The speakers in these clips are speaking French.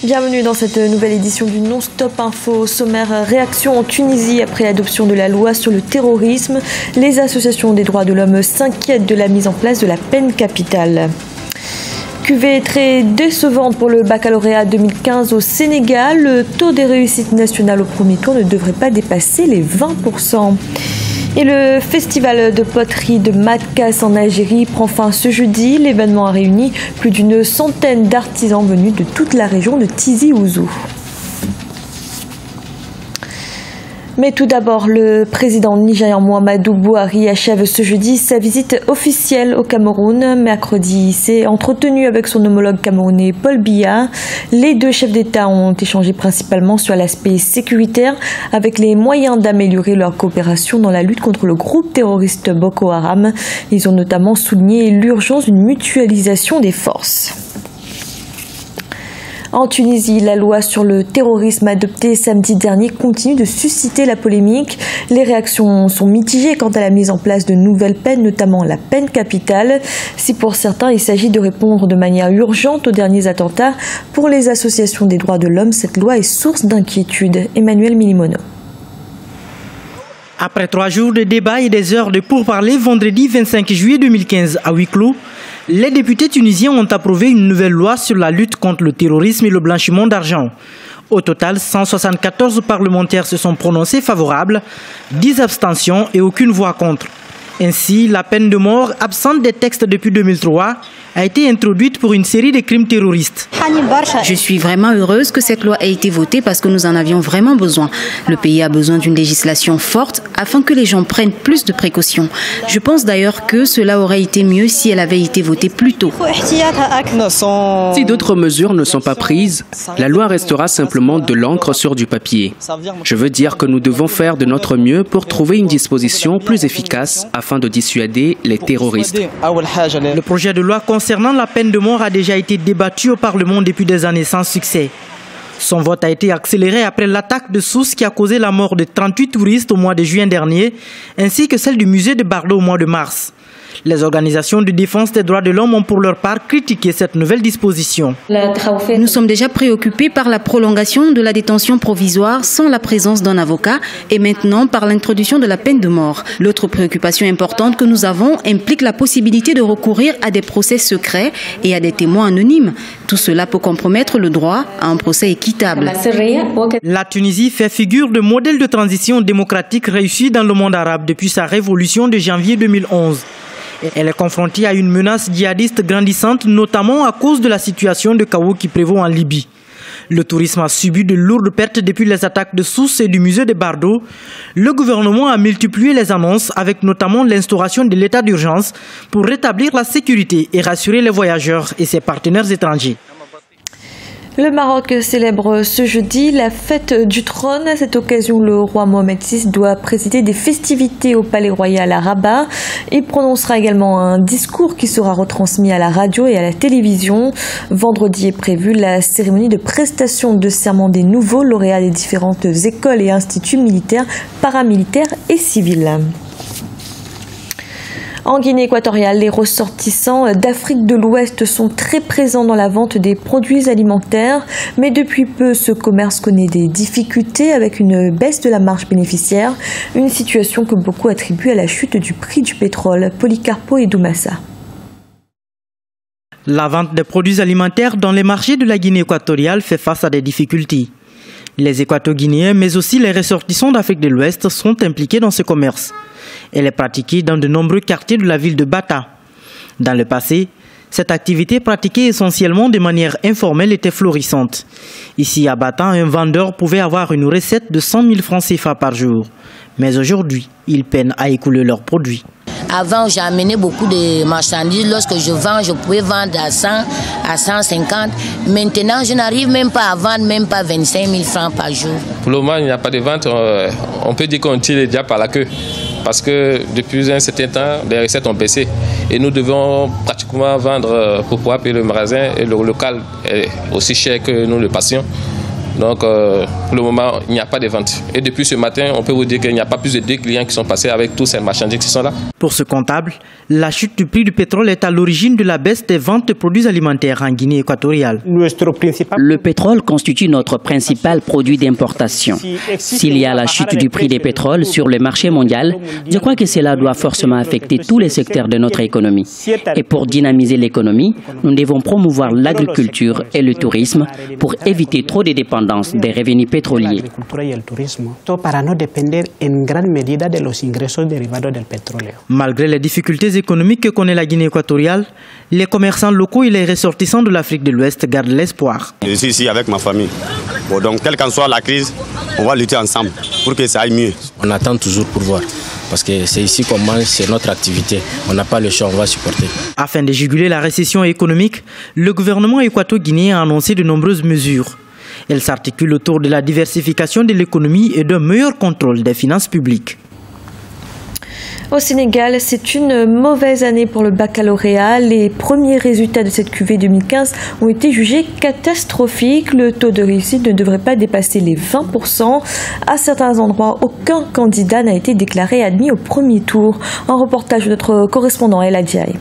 Bienvenue dans cette nouvelle édition du Non-Stop Info. Sommaire, réaction en Tunisie après l'adoption de la loi sur le terrorisme. Les associations des droits de l'homme s'inquiètent de la mise en place de la peine capitale. Cuvée très décevante pour le baccalauréat 2015 au Sénégal. Le taux des réussites nationales au premier tour ne devrait pas dépasser les 20%. Et le festival de poterie de Matkas en Algérie prend fin ce jeudi. L'événement a réuni plus d'une centaine d'artisans venus de toute la région de Tizi Ouzou. Mais tout d'abord, le président nigérian Muhammadu Buhari achève ce jeudi sa visite officielle au Cameroun. Mercredi, il s'est entretenu avec son homologue camerounais Paul Biya. Les deux chefs d'État ont échangé principalement sur l'aspect sécuritaire avec les moyens d'améliorer leur coopération dans la lutte contre le groupe terroriste Boko Haram. Ils ont notamment souligné l'urgence d'une mutualisation des forces. En Tunisie, la loi sur le terrorisme adoptée samedi dernier continue de susciter la polémique. Les réactions sont mitigées quant à la mise en place de nouvelles peines, notamment la peine capitale. Si pour certains, il s'agit de répondre de manière urgente aux derniers attentats, pour les associations des droits de l'homme, cette loi est source d'inquiétude. Emmanuel Milimono. Après 3 jours de débats et des heures de pourparlers, vendredi 25 juillet 2015 à huis clos, les députés tunisiens ont approuvé une nouvelle loi sur la lutte contre le terrorisme et le blanchiment d'argent. Au total, 174 parlementaires se sont prononcés favorables, 10 abstentions et aucune voix contre. Ainsi, la peine de mort, absente des textes depuis 2003, a été introduite pour une série de crimes terroristes. Je suis vraiment heureuse que cette loi ait été votée parce que nous en avions vraiment besoin. Le pays a besoin d'une législation forte afin que les gens prennent plus de précautions. Je pense d'ailleurs que cela aurait été mieux si elle avait été votée plus tôt. Si d'autres mesures ne sont pas prises, la loi restera simplement de l'encre sur du papier. Je veux dire que nous devons faire de notre mieux pour trouver une disposition plus efficace afin de dissuader les terroristes. Le projet de loi concernant la peine de mort a déjà été débattu au Parlement depuis des années sans succès. Son vote a été accéléré après l'attaque de Sousse qui a causé la mort de 38 touristes au mois de juin dernier, ainsi que celle du musée de Bardo au mois de mars. Les organisations de défense des droits de l'homme ont pour leur part critiqué cette nouvelle disposition. Nous sommes déjà préoccupés par la prolongation de la détention provisoire sans la présence d'un avocat et maintenant par l'introduction de la peine de mort. L'autre préoccupation importante que nous avons implique la possibilité de recourir à des procès secrets et à des témoins anonymes. Tout cela peut compromettre le droit à un procès équitable. La Tunisie fait figure de modèle de transition démocratique réussi dans le monde arabe depuis sa révolution de janvier 2011. Elle est confrontée à une menace djihadiste grandissante, notamment à cause de la situation de chaos qui prévaut en Libye. Le tourisme a subi de lourdes pertes depuis les attaques de Sousse et du musée de Bardo. Le gouvernement a multiplié les annonces avec notamment l'instauration de l'état d'urgence pour rétablir la sécurité et rassurer les voyageurs et ses partenaires étrangers. Le Maroc célèbre ce jeudi la fête du trône. À cette occasion, le roi Mohamed VI doit présider des festivités au Palais Royal à Rabat. Il prononcera également un discours qui sera retransmis à la radio et à la télévision. Vendredi est prévue la cérémonie de prestation de serment des nouveaux lauréats des différentes écoles et instituts militaires, paramilitaires et civils. En Guinée équatoriale, les ressortissants d'Afrique de l'Ouest sont très présents dans la vente des produits alimentaires. Mais depuis peu, ce commerce connaît des difficultés avec une baisse de la marge bénéficiaire. Une situation que beaucoup attribuent à la chute du prix du pétrole. Policarpo et Doumassa. La vente des produits alimentaires dans les marchés de la Guinée équatoriale fait face à des difficultés. Les Équato-Guinéens, mais aussi les ressortissants d'Afrique de l'Ouest sont impliqués dans ce commerce. Elle est pratiquée dans de nombreux quartiers de la ville de Bata. Dans le passé, cette activité pratiquée essentiellement de manière informelle était florissante. Ici à Bata, un vendeur pouvait avoir une recette de 100 000 francs CFA par jour. Mais aujourd'hui, ils peinent à écouler leurs produits. Avant, j'ai amené beaucoup de marchandises. Lorsque je vends, je pouvais vendre à 100, à 150. Maintenant, je n'arrive même pas à vendre, même pas 25 000 francs par jour. Pour le moment, il n'y a pas de vente. On peut dire qu'on tire les diables par la queue. Parce que depuis un certain temps, les recettes ont baissé. Et nous devons pratiquement vendre pour pouvoir payer le magasin. Et le local est aussi cher que nous le passions. Donc, pour le moment, il n'y a pas de vente. Et depuis ce matin, on peut vous dire qu'il n'y a pas plus de 2 clients qui sont passés avec tous ces marchandises qui sont là. Pour ce comptable, la chute du prix du pétrole est à l'origine de la baisse des ventes de produits alimentaires en Guinée équatoriale. Le pétrole constitue notre principal produit d'importation. S'il y a la chute du prix des pétroles sur le marché mondial, je crois que cela doit forcément affecter tous les secteurs de notre économie. Et pour dynamiser l'économie, nous devons promouvoir l'agriculture et le tourisme pour éviter trop de dépendance des revenus pétroliers. Malgré les difficultés économiques que connaît la Guinée équatoriale, les commerçants locaux et les ressortissants de l'Afrique de l'Ouest gardent l'espoir. Je suis ici avec ma famille. Bon, donc, quelle qu'en soit la crise, on va lutter ensemble pour que ça aille mieux. On attend toujours pour voir. Parce que c'est ici qu'on mange, c'est notre activité. On n'a pas le choix, on va supporter. Afin de juguler la récession économique, le gouvernement équato-guinéen a annoncé de nombreuses mesures. Elles s'articulent autour de la diversification de l'économie et d'un meilleur contrôle des finances publiques. Au Sénégal, c'est une mauvaise année pour le baccalauréat. Les premiers résultats de cette cuvée 2015 ont été jugés catastrophiques. Le taux de réussite ne devrait pas dépasser les 20%. À certains endroits, aucun candidat n'a été déclaré admis au premier tour. Un reportage de notre correspondant El Adiaye.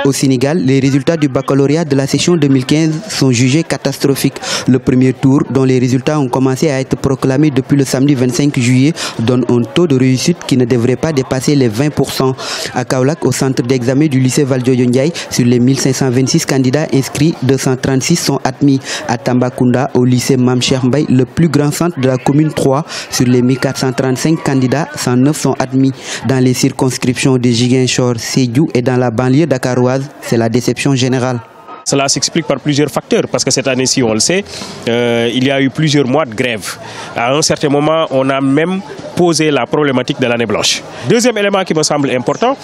Au Sénégal, les résultats du baccalauréat de la session 2015 sont jugés catastrophiques. Le premier tour, dont les résultats ont commencé à être proclamés depuis le samedi 25 juillet, donne un taux de réussite qui ne devrait pas dépasser les 20%. À Kaolack, au centre d'examen du lycée Valdiodio Ndiaye, sur les 1526 candidats inscrits, 236 sont admis. À Tambacounda, au lycée Mame Cheikh Mbaye, le plus grand centre de la commune 3, sur les 1435 candidats, 109 sont admis. Dans les circonscriptions de Ziguinchor, Sédhiou et dans la banlieue dakaroise, c'est la déception générale. Cela s'explique par plusieurs facteurs, parce que cette année-ci, on le sait, il y a eu plusieurs mois de grève. À un certain moment, on a même posé la problématique de l'année blanche. Deuxième élément qui me semble important,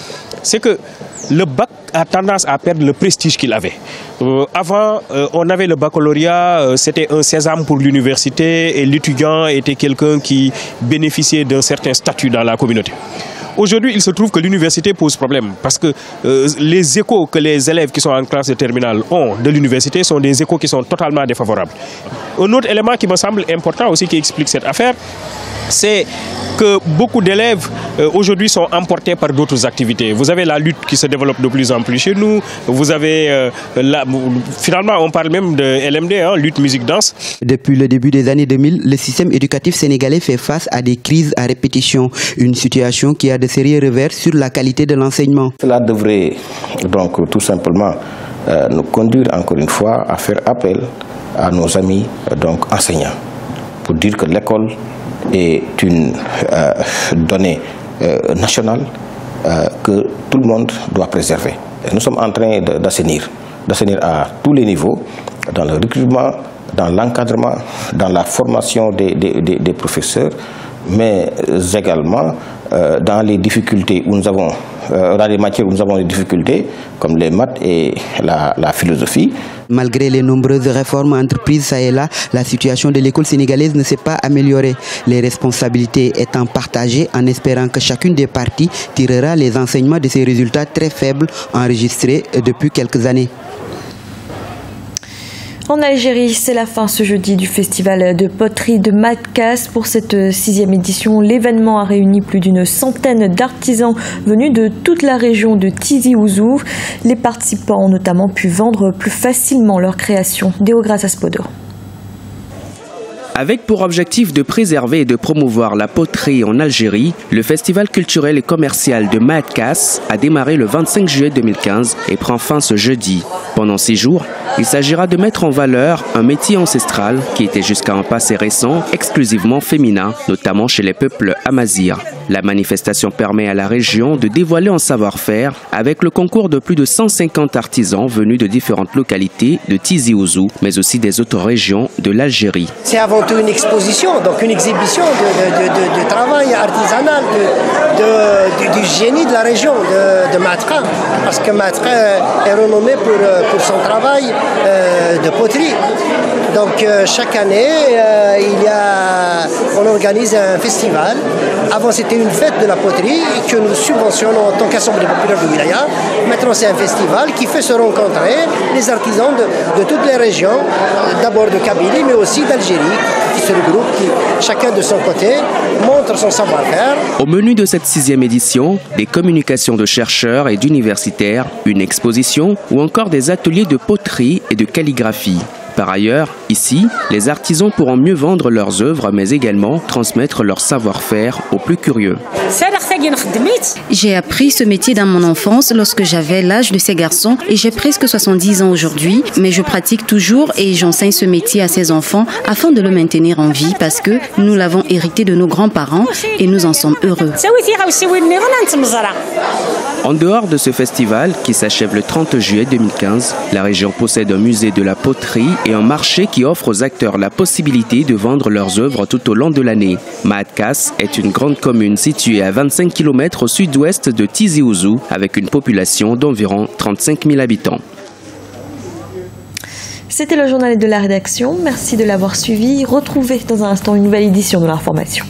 c'est que le bac a tendance à perdre le prestige qu'il avait. Avant, on avait le baccalauréat, c'était un sésame pour l'université et l'étudiant était quelqu'un qui bénéficiait d'un certain statut dans la communauté. Aujourd'hui, il se trouve que l'université pose problème parce que les échos que les élèves qui sont en classe de terminale ont de l'université sont des échos qui sont totalement défavorables. Un autre élément qui me semble important aussi qui explique cette affaire, c'est que beaucoup d'élèves aujourd'hui sont emportés par d'autres activités. Vous avez la lutte qui se développe de plus en plus chez nous. Vous avez finalement on parle même de LMD, lutte musique danse. Depuis le début des années 2000, le système éducatif sénégalais fait face à des crises à répétition. Une situation qui a de sérieux revers sur la qualité de l'enseignement. Cela devrait donc tout simplement nous conduire encore une fois à faire appel à nos amis donc enseignants pour dire que l'école est une donnée nationale que tout le monde doit préserver. Et nous sommes en train d'assainir à tous les niveaux, dans le recrutement, dans l'encadrement, dans la formation des professeurs, mais également dans les difficultés où nous avons, dans les matières où nous avons des difficultés, comme les maths et la philosophie. Malgré les nombreuses réformes entreprises ça et là, la situation de l'école sénégalaise ne s'est pas améliorée. Les responsabilités étant partagées en espérant que chacune des parties tirera les enseignements de ces résultats très faibles enregistrés depuis quelques années. En Algérie, c'est la fin ce jeudi du festival de poterie de Madkas. Pour cette 6e édition, l'événement a réuni plus d'une centaine d'artisans venus de toute la région de Tizi Ouzou. Les participants ont notamment pu vendre plus facilement leurs créations. Deogrâce Aspodo. Avec pour objectif de préserver et de promouvoir la poterie en Algérie, le festival culturel et commercial de Madkas a démarré le 25 juillet 2015 et prend fin ce jeudi. Pendant 6 jours, il s'agira de mettre en valeur un métier ancestral qui était jusqu'à un passé récent exclusivement féminin, notamment chez les peuples amazirs. La manifestation permet à la région de dévoiler un savoir-faire avec le concours de plus de 150 artisans venus de différentes localités de Tizi Ouzou, mais aussi des autres régions de l'Algérie. C'est avant tout une exposition, donc une exhibition de travail artisanal, du génie de la région de Matra, parce que Matra est renommé pour son travail de poterie. Donc chaque année, on organise un festival. Avant, c'était une fête de la poterie que nous subventionnons en tant qu'Assemblée populaire de Wilaya. Maintenant, c'est un festival qui fait se rencontrer les artisans de toutes les régions, d'abord de Kabylie, mais aussi d'Algérie, qui se regroupent, qui, chacun de son côté, montre son savoir-faire. Au menu de cette 6e édition, des communications de chercheurs et d'universitaires, une exposition ou encore des ateliers de poterie et de calligraphie. Par ailleurs, ici, les artisans pourront mieux vendre leurs œuvres, mais également transmettre leur savoir-faire aux plus curieux. J'ai appris ce métier dans mon enfance lorsque j'avais l'âge de ces garçons et j'ai presque 70 ans aujourd'hui, mais je pratique toujours et j'enseigne ce métier à ces enfants afin de le maintenir en vie parce que nous l'avons hérité de nos grands-parents et nous en sommes heureux. En dehors de ce festival, qui s'achève le 30 juillet 2015, la région possède un musée de la poterie et un marché qui offre aux acteurs la possibilité de vendre leurs œuvres tout au long de l'année. Maatkas est une grande commune située à 25 km au sud-ouest de Tizi Ouzou, avec une population d'environ 35 000 habitants. C'était le journal de la rédaction. Merci de l'avoir suivi. Retrouvez dans un instant une nouvelle édition de l'information.